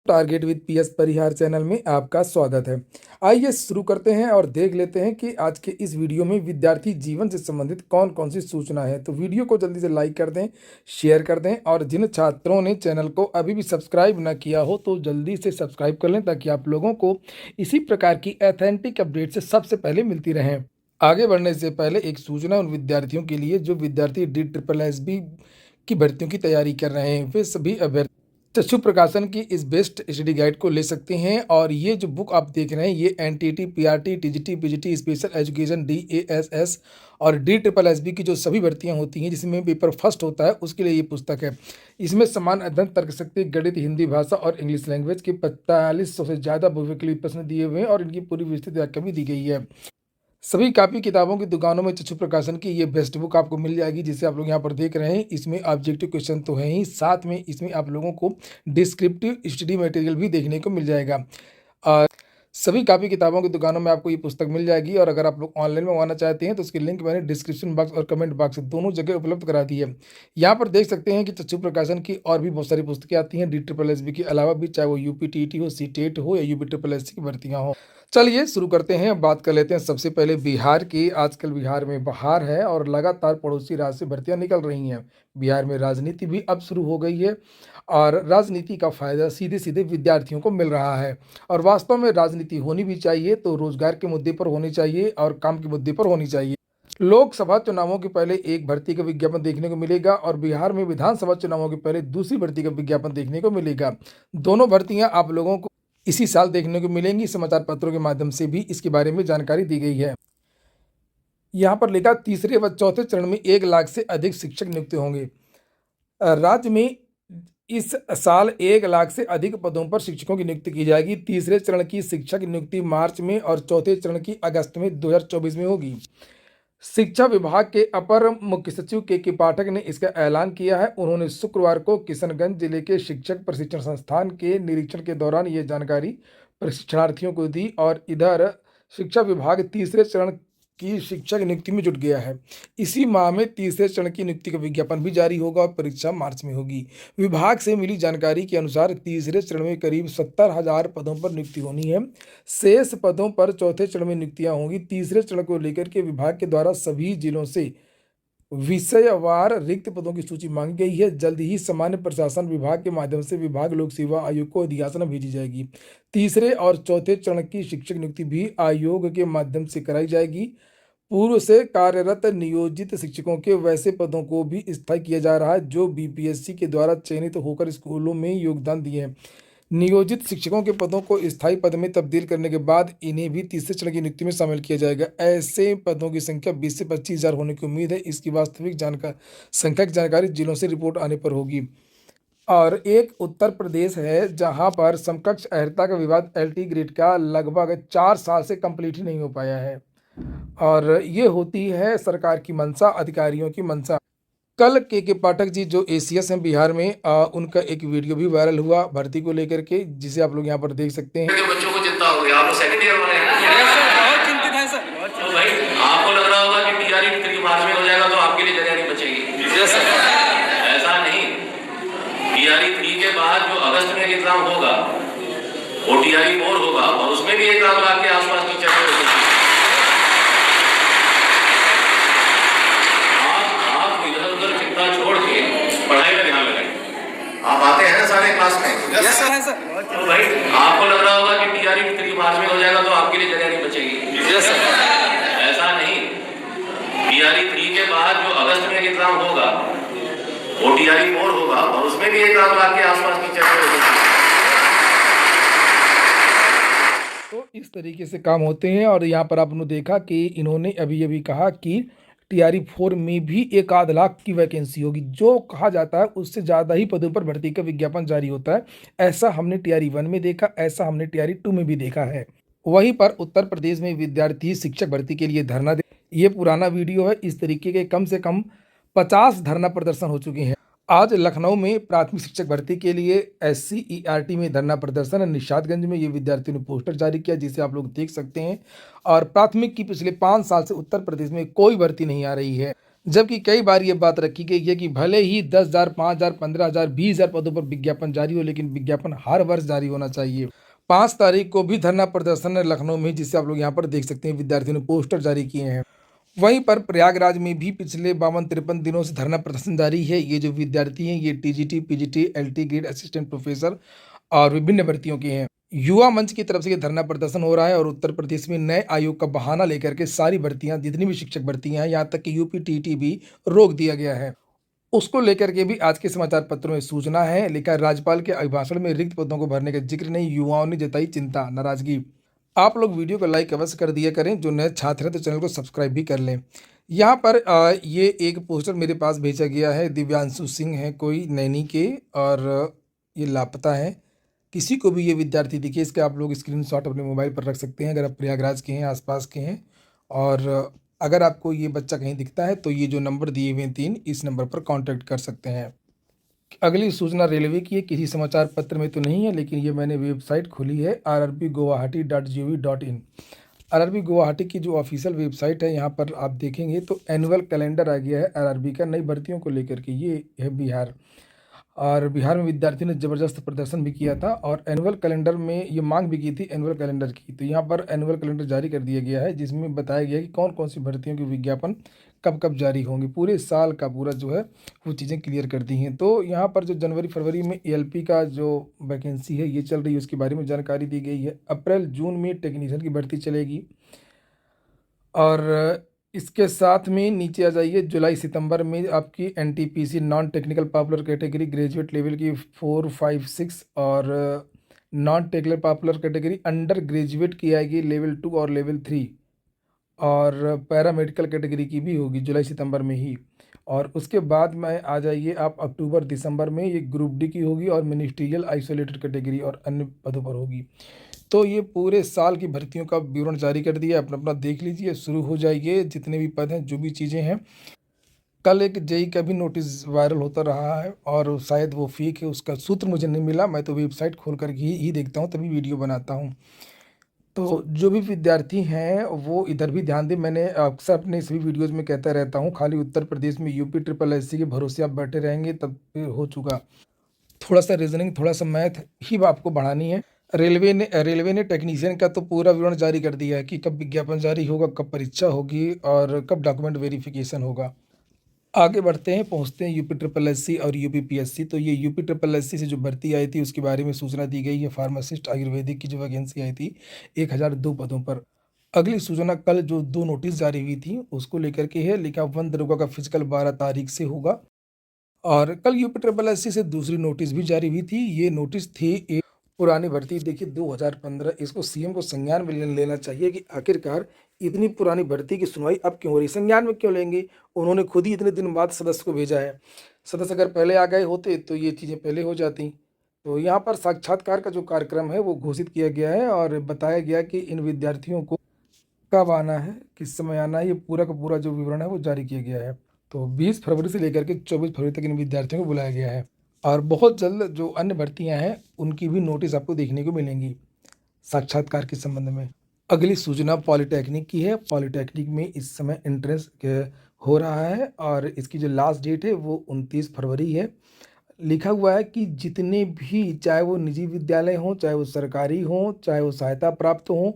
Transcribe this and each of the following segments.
Target with PS Parihar channel में आपका स्वागत है। आइए शुरू करते हैं और देख लेते हैं कि आज के इस वीडियो में विद्यार्थी जीवन से संबंधित कौन कौन सी सूचना है। तो वीडियो को जल्दी से लाइक कर दें, शेयर कर दें और जिन छात्रों ने चैनल को अभी भी सब्सक्राइब ना किया हो तो जल्दी से सब्सक्राइब कर लें ताकि आप लोगों को इसी प्रकार की ऑथेंटिक अपडेट से सबसे पहले मिलती रहें। आगे बढ़ने से पहले एक सूचना उन विद्यार्थियों के लिए जो विद्यार्थी DSSB की भर्तियों की तैयारी कर रहे हैं। वे सभी अभ्यर्थी चक्षु प्रकाशन की इस बेस्ट स्टडी गाइड को ले सकते हैं और ये जो बुक आप देख रहे हैं ये NTT, PRT, TGT, PGT, special education, DASS और DSSB की जो सभी भर्तियां होती हैं जिसमें पेपर फर्स्ट होता है उसके लिए ये पुस्तक है। इसमें समान अध्ययन, तर्कशक्ति, गणित, हिंदी भाषा और इंग्लिश लैंग्वेज के 4500 से ज़्यादा बहुविकल्पीय प्रश्न दिए हुए हैं और इनकी पूरी विस्तृत व्याख्या भी दी गई है। सभी कापी किताबों की दुकानों में चक्षु प्रकाशन की ये बेस्ट बुक आपको मिल जाएगी जिसे आप लोग यहाँ पर देख रहे हैं। इसमें ऑब्जेक्टिव क्वेश्चन तो है ही, साथ में इसमें आप लोगों को डिस्क्रिप्टिव स्टडी मटेरियल भी देखने को मिल जाएगा। और सभी कापी किताबों की दुकानों में आपको ये पुस्तक मिल जाएगी और अगर आप लोग ऑनलाइन मंगवाना चाहते हैं तो उसकी लिंक मैंने डिस्क्रिप्शन बॉक्स और कमेंट बॉक्स दोनों जगह उपलब्ध करा दी है। यहाँ पर देख सकते हैं कि चक्षु प्रकाशन की और भी बहुत सारी पुस्तकें आती हैं DSSB के अलावा भी, चाहे वो यूपीटीटी हो, सीटेट हो या यूपीSSC की भर्तियाँ हो। चलिए शुरू करते हैं, बात कर लेते हैं सबसे पहले बिहार की। आजकल बिहार में बहार है और लगातार पड़ोसी राज्य से भर्तियां निकल रही हैं। बिहार में राजनीति भी अब शुरू हो गई है और राजनीति का फायदा सीधे सीधे विद्यार्थियों को मिल रहा है। और वास्तव में राजनीति होनी भी चाहिए तो रोजगार के मुद्दे पर होनी चाहिए और काम के मुद्दे पर होनी चाहिए। लोकसभा चुनावों के पहले एक भर्ती का विज्ञापन देखने को मिलेगा और बिहार में विधानसभा चुनावों के पहले दूसरी भर्ती का विज्ञापन देखने को मिलेगा। दोनों भर्तियां आप लोगों को इसी साल देखने को मिलेंगी। समाचार पत्रों के माध्यम से भी इसके बारे में जानकारी दी गई है। यहाँ पर लिखा तीसरे व चौथे चरण में 1 लाख से अधिक शिक्षक नियुक्त होंगे। राज्य में इस साल 1 लाख से अधिक पदों पर शिक्षकों की नियुक्ति की जाएगी। तीसरे चरण की शिक्षक नियुक्ति मार्च में और चौथे चरण की अगस्त में 2024 में होगी। शिक्षा विभाग के अपर मुख्य सचिव के पाठक ने इसका ऐलान किया है। उन्होंने शुक्रवार को किशनगंज जिले के शिक्षक प्रशिक्षण संस्थान के निरीक्षण के दौरान ये जानकारी प्रशिक्षणार्थियों को दी और इधर शिक्षा विभाग तीसरे चरण की शिक्षक नियुक्ति में जुट गया है। इसी माह में तीसरे चरण की नियुक्ति का विज्ञापन भी जारी होगा और परीक्षा मार्च में होगी। विभाग से मिली जानकारी के अनुसार तीसरे चरण में करीब 70,000 पदों पर नियुक्ति होनी है। शेष पदों पर चौथे चरण में नियुक्तियां होंगी। तीसरे चरण को लेकर के विभाग के द्वारा सभी जिलों से विषयवार रिक्त पदों की सूची मांगी गई है। जल्द ही सामान्य प्रशासन विभाग के माध्यम से विभाग लोक सेवा आयोग को अधियाचना भेजी जाएगी। तीसरे और चौथे चरण की शिक्षक नियुक्ति भी आयोग के माध्यम से कराई जाएगी। पूर्व से कार्यरत नियोजित शिक्षकों के वैसे पदों को भी स्थायी किया जा रहा है जो बीपीएससी के द्वारा चयनित होकर स्कूलों में योगदान दिए हैं। नियोजित शिक्षकों के पदों को स्थायी पद में तब्दील करने के बाद इन्हें भी तीसरे चरण की नियुक्ति में शामिल किया जाएगा। ऐसे पदों की संख्या 20 से 25,000 होने की उम्मीद है। इसकी वास्तविक संख्या की जानकारी जिलों से रिपोर्ट आने पर होगी। और एक उत्तर प्रदेश है जहां पर समकक्ष अहर्ता का विवाद LT ग्रेड का लगभग 4 साल से कंप्लीट ही नहीं हो पाया है और ये होती है सरकार की मंशा, अधिकारियों की मंशा। कल के पाठक जी जो ACS हैं बिहार में, उनका एक वीडियो भी वायरल हुआ भर्ती को लेकर के जिसे आप लोग यहाँ पर देख सकते हैं। बच्चों को चिंता हो गई, आप लोग सेकंड ईयर वाले हैं बहुत चिंतित हैं सर। तो भाई आपको लग रहा होगा कि TRE 3 मार्च में हो जाएगा तो आपके लिए जगह नहीं बचेगी। ऐसा नहीं, TRE 3 के बाद जो अगस्त में एग्जाम होगा वो TRE 4 होगा और उसमें भी 1 लाख के आसपास की जगह होगी। छोड़ के पढ़ाई में ध्यान लगाएं। आप आते हैं ना सारे क्लास में? यस सर है सर। तो भाई आपको लग रहा होगा कि TRE 3 मार्च में हो जाएगा तो आपके लिए जगह नहीं बचेगी। Yes sir. ऐसा नहीं, TRE 3 के बाद जो अगस्त में एग्जाम होगा वो TRE 4 होगा और उसमें भी 1 लाख के आसपास की जगह होगी। तो इस तरीके से काम होते हैं और यहाँ पर आपने देखा कि इन्होंने अभी कहा कि TRE 4 में भी 1 लाख की वैकेंसी होगी। जो कहा जाता है उससे ज़्यादा ही पदों पर भर्ती का विज्ञापन जारी होता है। ऐसा हमने TRE 1 में देखा, ऐसा हमने TRE 2 में भी देखा है। वहीं पर उत्तर प्रदेश में विद्यार्थी शिक्षक भर्ती के लिए धरना दे, ये पुराना वीडियो है। इस तरीके के कम से कम 50 धरना प्रदर्शन हो चुके हैं। आज लखनऊ में प्राथमिक शिक्षक भर्ती के लिए SCERT में धरना प्रदर्शन, निशादगंज में ये विद्यार्थियों ने पोस्टर जारी किया जिसे आप लोग देख सकते हैं। और प्राथमिक की पिछले 5 साल से उत्तर प्रदेश में कोई भर्ती नहीं आ रही है। जबकि कई बार ये बात रखी गई है कि भले ही 10,000, 5,000, 15,000, 20,000 पदों पर विज्ञापन जारी हो, लेकिन विज्ञापन हर वर्ष जारी होना चाहिए। 5 तारीख को भी धरना प्रदर्शन है लखनऊ में, जिसे आप लोग यहाँ पर देख सकते हैं, विद्यार्थियों ने पोस्टर जारी किए हैं। वहीं पर प्रयागराज में भी पिछले 52-53 दिनों से धरना प्रदर्शन जारी है। ये जो विद्यार्थी हैं, ये TGT, PGT, LT grade assistant professor और विभिन्न भर्तियों के हैं। युवा मंच की तरफ से ये धरना प्रदर्शन हो रहा है और उत्तर प्रदेश में नए आयोग का बहाना लेकर के सारी भर्तियां, जितनी भी शिक्षक भर्तियां हैं, यहाँ तक कि यूपी टीटी भी रोक दिया गया है। उसको लेकर के भी आज के समाचार पत्रों में सूचना है। लिखा है, राज्यपाल के अभिभाषण में रिक्त पदों को भरने का जिक्र नहीं, युवाओं ने जताई चिंता, नाराजगी। आप लोग वीडियो को लाइक अवश्य कर दिया करें। जो नए छात्र हैं तो चैनल को सब्सक्राइब भी कर लें। यहाँ पर ये एक पोस्टर मेरे पास भेजा गया है। दिव्यांशु सिंह है कोई नैनी के, और ये लापता है। किसी को भी ये विद्यार्थी दिखे, इसके आप लोग स्क्रीनशॉट अपने मोबाइल पर रख सकते हैं अगर आप प्रयागराज के हैं, आसपास के हैं। और अगर आपको ये बच्चा कहीं दिखता है तो ये जो नंबर दिए हुए हैं 3, इस नंबर पर कांटेक्ट कर सकते हैं। अगली सूचना रेलवे की है, किसी समाचार पत्र में तो नहीं है, लेकिन ये मैंने वेबसाइट खोली है rrbguwahati.gov.in। आरआरबी गुवाहाटी की जो ऑफिशियल वेबसाइट है, यहाँ पर आप देखेंगे तो एनुअल कैलेंडर आ गया है आरआरबी का, नई भर्तियों को लेकर के। ये है बिहार, और बिहार में विद्यार्थियों ने ज़बरदस्त प्रदर्शन भी किया था और एनुअल कैलेंडर में ये मांग भी की थी एनुअल कैलेंडर की। तो यहाँ पर एनुअल कैलेंडर जारी कर दिया गया है, जिसमें बताया गया है कि कौन कौन सी भर्तियों के विज्ञापन कब कब जारी होंगे। पूरे साल का पूरा जो है वो चीज़ें क्लियर कर दी हैं। तो यहाँ पर जो जनवरी फरवरी में एएलपी का जो वैकेंसी है ये चल रही है, उसके बारे में जानकारी दी गई है। अप्रैल जून में टेक्नीशियन की भर्ती चलेगी। और इसके साथ में नीचे आ जाइए, जुलाई सितंबर में आपकी NTPC non technical popular category graduate level की 4, 5, 6, और non technical popular category under graduate की आएगी लेवल 2 और लेवल 3, और पैरामेडिकल कैटेगरी की भी होगी जुलाई सितंबर में ही। और उसके बाद में आ जाइए आप अक्टूबर दिसंबर में, ये ग्रुप डी की होगी और मिनिस्ट्रियल आइसोलेटेड कैटेगरी और अन्य पदों पर होगी। तो ये पूरे साल की भर्तियों का विवरण जारी कर दिया, अपना अपना देख लीजिए, शुरू हो जाइए। जितने भी पद हैं, जो भी चीज़ें हैं। कल एक जेई का भी नोटिस वायरल होता रहा है और शायद वो फेक है, उसका सूत्र मुझे नहीं मिला। मैं तो वेबसाइट खोल कर ही देखता हूँ, तभी वीडियो बनाता हूँ। तो जो भी विद्यार्थी हैं वो इधर भी ध्यान दें। मैंने अक्सर अपने सभी वीडियोज़ में कहता रहता हूँ, खाली उत्तर प्रदेश में यूपी ट्रिपल एससी के भरोसे आप बैठे रहेंगे तब फिर हो चुका। थोड़ा सा रीजनिंग, थोड़ा सा मैथ ही आपको बढ़ानी है। रेलवे ने टेक्नीशियन का तो पूरा विवरण जारी कर दिया है कि कब विज्ञापन जारी होगा, कब परीक्षा होगी और कब डॉक्यूमेंट वेरिफिकेशन होगा। आगे बढ़ते हैं, पहुंचते हैं यूपी ट्रिपल एससी और यूपी पीएससी। तो ये यूपी ट्रिपल एससी से जो भर्ती आई थी उसके बारे में सूचना दी गई है। फार्मासिस्ट आयुर्वेदिक की जो वैकेंसी आई थी 1002 पदों पर। अगली सूचना कल जो 2 नोटिस जारी हुई थी उसको लेकर के है। लिखा वन दरोगा का फिजिकल 12 तारीख से होगा। और कल यूपी ट्रिपल एससी से दूसरी नोटिस भी जारी हुई थी। ये नोटिस थी एक पुरानी भर्ती, देखिए 2015। इसको सीएम को संज्ञान में लेना चाहिए कि आखिरकार इतनी पुरानी भर्ती की सुनवाई अब क्यों हो रही, संज्ञान में क्यों लेंगे। उन्होंने खुद ही इतने दिन बाद सदस्य को भेजा है। सदस्य अगर पहले आ गए होते तो ये चीज़ें पहले हो जाती। तो यहाँ पर साक्षात्कार का जो कार्यक्रम है वो घोषित किया गया है और बताया गया कि इन विद्यार्थियों को कब आना है, किस समय आना है, ये पूरा का पूरा जो विवरण है वो जारी किया गया है। तो 20 फरवरी से लेकर के 24 फरवरी तक इन विद्यार्थियों को बुलाया गया है। और बहुत जल्द जो अन्य भर्तियां हैं उनकी भी नोटिस आपको देखने को मिलेंगी साक्षात्कार के संबंध में। अगली सूचना पॉलिटेक्निक की है। पॉलिटेक्निक में इस समय एंट्रेंस हो रहा है और इसकी जो लास्ट डेट है वो 29 फरवरी है। लिखा हुआ है कि जितने भी, चाहे वो निजी विद्यालय हों, चाहे वो सरकारी हों, चाहे वो सहायता प्राप्त हों,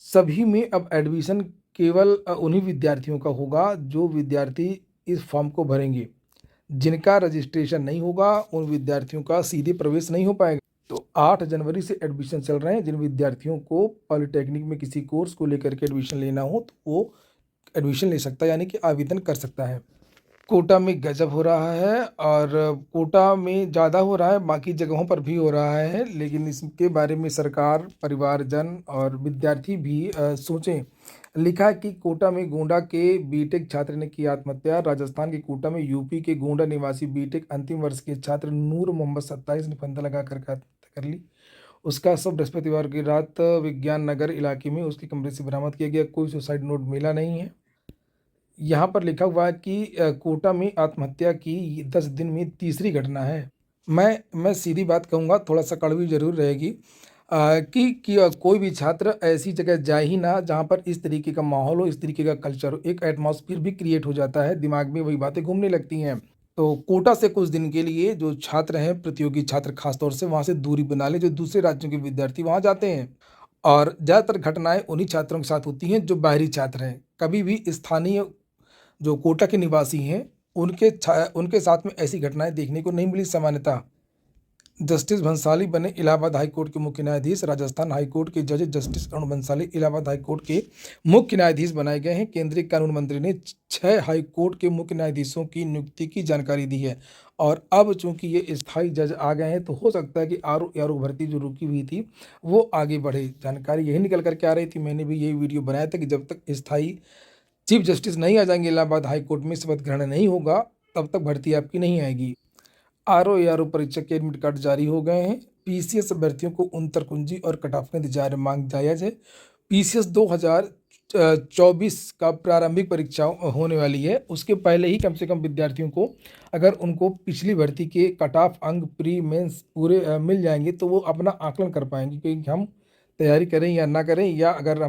सभी में अब एडमिशन केवल उन्हीं विद्यार्थियों का होगा जो विद्यार्थी इस फॉर्म को भरेंगे। जिनका रजिस्ट्रेशन नहीं होगा उन विद्यार्थियों का सीधे प्रवेश नहीं हो पाएगा। तो 8 जनवरी से एडमिशन चल रहे हैं। जिन विद्यार्थियों को पॉलिटेक्निक में किसी कोर्स को लेकर के एडमिशन लेना हो तो वो एडमिशन ले सकता है, यानी कि आवेदन कर सकता है। कोटा में गजब हो रहा है और कोटा में ज़्यादा हो रहा है, बाकी जगहों पर भी हो रहा है, लेकिन इसके बारे में सरकार, परिवारजन और विद्यार्थी भी सोचें। लिखा है कि कोटा में गोंडा के बीटेक छात्र ने की आत्महत्या। राजस्थान के कोटा में यूपी के गोंडा निवासी बीटेक अंतिम वर्ष के छात्र नूर मोहम्मद 27 ने फंदा लगा कर आत्महत्या कर ली। उसका शव बृहस्पतिवार की रात विज्ञान नगर इलाके में उसके कमरे से बरामद किया गया। कोई सुसाइड नोट मिला नहीं है। यहाँ पर लिखा हुआ है कि कोटा में आत्महत्या की 10 दिन में तीसरी घटना है। मैं सीधी बात कहूँगा, थोड़ा सा कड़वी जरूर रहेगी। कि कोई भी छात्र ऐसी जगह जाए ही ना जहाँ पर इस तरीके का माहौल हो, इस तरीके का कल्चर हो। एक एटमॉस्फेयर भी क्रिएट हो जाता है, दिमाग में वही बातें घूमने लगती हैं। तो कोटा से कुछ दिन के लिए जो छात्र हैं, प्रतियोगी छात्र खास तौर से, वहाँ से दूरी बना लें। जो दूसरे राज्यों के विद्यार्थी वहाँ जाते हैं, और ज़्यादातर घटनाएँ उन्हीं छात्रों के साथ होती हैं जो बाहरी छात्र हैं। कभी भी स्थानीय जो कोटा के निवासी हैं, उनके साथ में ऐसी घटनाएँ देखने को नहीं मिली सामान्यतः। जस्टिस भंसाली बने इलाहाबाद हाई कोर्ट के मुख्य न्यायाधीश। राजस्थान हाई कोर्ट के जज justice Arun Bhansali Allahabad high court के मुख्य न्यायाधीश बनाए गए हैं। केंद्रीय कानून मंत्री ने 6 हाई कोर्ट के मुख्य न्यायाधीशों की नियुक्ति की जानकारी दी है। और अब चूंकि ये स्थायी जज आ गए हैं, तो हो सकता है कि आरओ भर्ती जो रुकी हुई थी वो आगे बढ़े। जानकारी यही निकल करके आ रही थी, मैंने भी यही वीडियो बनाया था कि जब तक स्थायी चीफ जस्टिस नहीं आ जाएंगे इलाहाबाद हाई कोर्ट में, शपथ ग्रहण नहीं होगा, तब तक भर्ती आपकी नहीं आएगी। आरओ परीक्षा के एडमिट कार्ड जारी हो गए हैं। पीसीएस अभ्यर्थियों को उनतरकुंजी और कटऑफ में मांग जायज़ है। पीसीएस 2024 का प्रारंभिक परीक्षा होने वाली है, उसके पहले ही कम से कम विद्यार्थियों को, अगर उनको पिछली भर्ती के कट ऑफ अंक प्री मेंस पूरे मिल जाएंगे, तो वो अपना आकलन कर पाएंगे कि हम तैयारी करें या ना करें, या अगर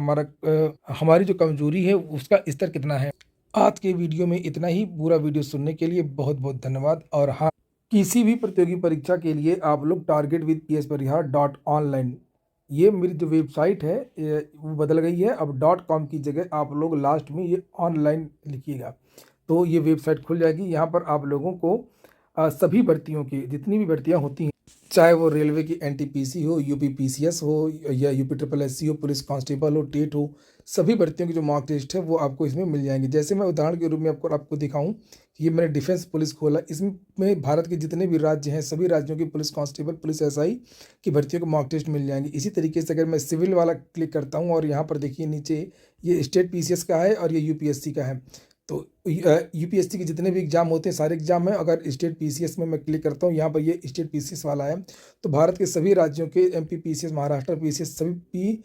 हमारी जो कमजोरी है उसका स्तर कितना है। आज के वीडियो में इतना ही। पूरा वीडियो सुनने के लिए बहुत बहुत धन्यवाद। और हाँ, किसी भी प्रतियोगी परीक्षा के लिए आप लोग target with PS Parihar .online, ये मेरी जो वेबसाइट है वो बदल गई है। अब .com की जगह आप लोग लास्ट में ये ऑनलाइन लिखिएगा, तो ये वेबसाइट खुल जाएगी। यहाँ पर आप लोगों को सभी भर्तियों की, जितनी भी भर्तियाँ होती हैं, चाहे वो रेलवे की NTPC हो, यूपी PCS हो, या यूपी SSSC हो, पुलिस कांस्टेबल हो, टेट हो, सभी भर्तियों की जो मॉक टेस्ट है वो आपको इसमें मिल जाएंगे। जैसे मैं उदाहरण के रूप में आपको दिखाऊं, ये मैंने डिफेंस पुलिस खोला, इसमें भारत के जितने भी राज्य हैं सभी राज्यों की पुलिस कांस्टेबल, पुलिस SI की भर्तियों को मॉक टेस्ट मिल जाएंगे। इसी तरीके से अगर मैं सिविल वाला क्लिक करता हूँ, और यहाँ पर देखिए नीचे ये स्टेट PCS का है और ये UPSC का है। तो UPSC के जितने भी एग्जाम होते हैं सारे एग्जाम हैं। अगर स्टेट PCS में मैं क्लिक करता हूँ, यहाँ पर ये स्टेट PCS वाला है, तो भारत के सभी राज्यों के MP PCS, महाराष्ट्र PCS, सभी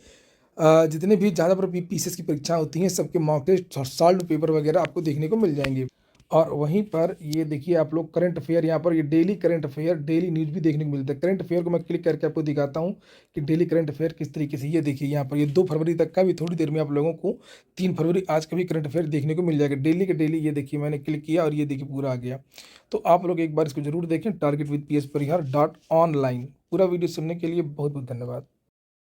जितने भी जहाँ पर PCS की परीक्षा होती हैं सबके मॉक टेस्ट, सॉल्व पेपर वगैरह आपको देखने को मिल जाएंगे। और वहीं पर ये देखिए आप लोग करंट अफेयर, यहाँ पर ये daily current affair, daily news भी देखने को मिलता है। करंट अफेयर को मैं क्लिक करके आपको दिखाता हूँ कि डेली करंट अफेयर किस तरीके से। ये देखिए यहाँ पर ये 2 फरवरी तक का भी, थोड़ी देर में आप लोगों को 3 फरवरी आज का भी करंट अफेयर देखने को मिल जाएगा, डेली के डेली। ये देखिए मैंने क्लिक किया और ये देखिए पूरा आ गया। तो आप लोग एक बार इसको जरूर देखें, target with PS Parihar .online। पूरा वीडियो सुनने के लिए बहुत बहुत धन्यवाद।